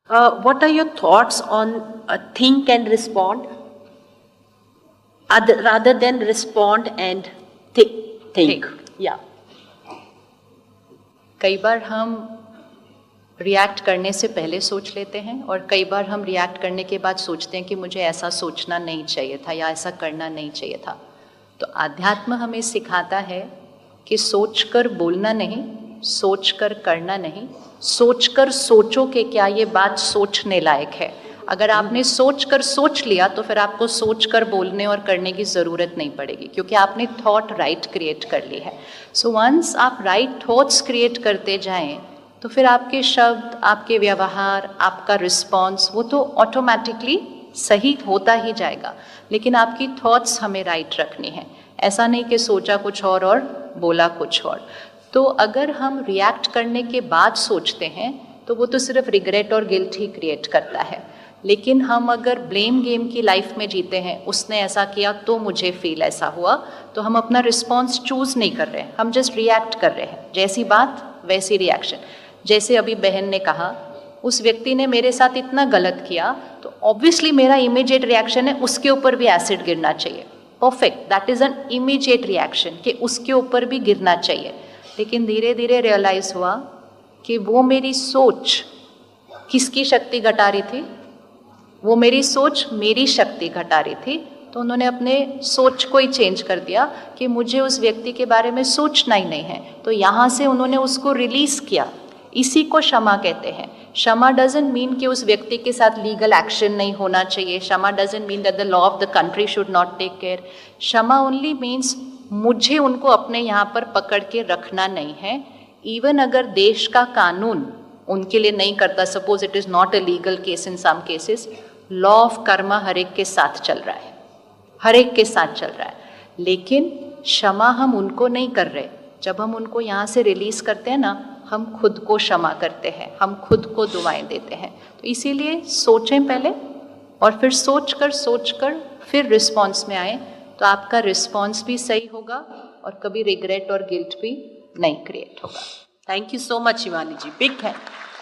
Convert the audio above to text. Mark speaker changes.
Speaker 1: What are your thoughts on think and respond rather than respond and think? Yeah.
Speaker 2: कई बार हम react करने से पहले सोच लेते हैं और कई बार हम रिएक्ट करने के बाद सोचते हैं कि मुझे ऐसा सोचना नहीं चाहिए था या ऐसा करना नहीं चाहिए था। तो आध्यात्म हमें सिखाता है कि सोचकर बोलना नहीं, सोचकर करना नहीं, सोचकर सोचो कि क्या ये बात सोचने लायक है। अगर आपने सोचकर सोच लिया तो फिर आपको सोचकर बोलने और करने की ज़रूरत नहीं पड़ेगी, क्योंकि आपने थॉट राइट क्रिएट कर ली है। सो वंस आप राइट थॉट्स क्रिएट करते जाएं तो फिर आपके शब्द, आपके व्यवहार, आपका रिस्पॉन्स वो तो ऑटोमेटिकली सही होता ही जाएगा। लेकिन आपकी थॉट्स हमें राइट रखनी है, ऐसा नहीं कि सोचा कुछ और बोला कुछ और। तो अगर हम रिएक्ट करने के बाद सोचते हैं तो वो तो सिर्फ रिग्रेट और गिल्ट ही क्रिएट करता है। लेकिन हम अगर ब्लेम गेम की लाइफ में जीते हैं, उसने ऐसा किया तो मुझे फील ऐसा हुआ, तो हम अपना रिस्पॉन्स चूज़ नहीं कर रहे हैं, हम जस्ट रिएक्ट कर रहे हैं। जैसी बात वैसी रिएक्शन। जैसे अभी बहन ने कहा उस व्यक्ति ने मेरे साथ इतना गलत किया तो ऑब्वियसली मेरा इमीडिएट रिएक्शन है उसके ऊपर भी एसिड गिरना चाहिए। Perfect, that is an immediate reaction कि उसके ऊपर भी गिरना चाहिए। लेकिन धीरे धीरे रियलाइज़ हुआ कि वो मेरी सोच किसकी शक्ति घटा रही थी, वो मेरी सोच मेरी शक्ति घटा रही थी। तो उन्होंने अपने सोच को ही चेंज कर दिया कि मुझे उस व्यक्ति के बारे में सोचना ही नहीं है। तो यहाँ से उन्होंने उसको रिलीज़ किया। इसी को क्षमा कहते हैं। क्षमा डजंट मीन कि उस व्यक्ति के साथ लीगल एक्शन नहीं होना चाहिए। क्षमा doesn't mean that the law of the country should not take care. क्षमा ओनली मीन्स मुझे उनको अपने यहाँ पर पकड़ के रखना नहीं है। इवन अगर देश का कानून उनके लिए नहीं करता, suppose it is not a legal case in some cases, law of karma हर एक के साथ चल रहा है, हर एक के साथ चल रहा है। लेकिन क्षमा हम उनको नहीं कर रहे। जब हम उनको यहाँ से रिलीज़ करते हैं ना, हम खुद को क्षमा करते हैं, हम खुद को दुआएं देते हैं। तो इसीलिए सोचें पहले और फिर सोचकर फिर रिस्पॉन्स में आए, तो आपका रिस्पॉन्स भी सही होगा और कभी रिग्रेट और गिल्ट भी नहीं क्रिएट होगा।
Speaker 1: Thank you so much, Shivani ji. Big thank you.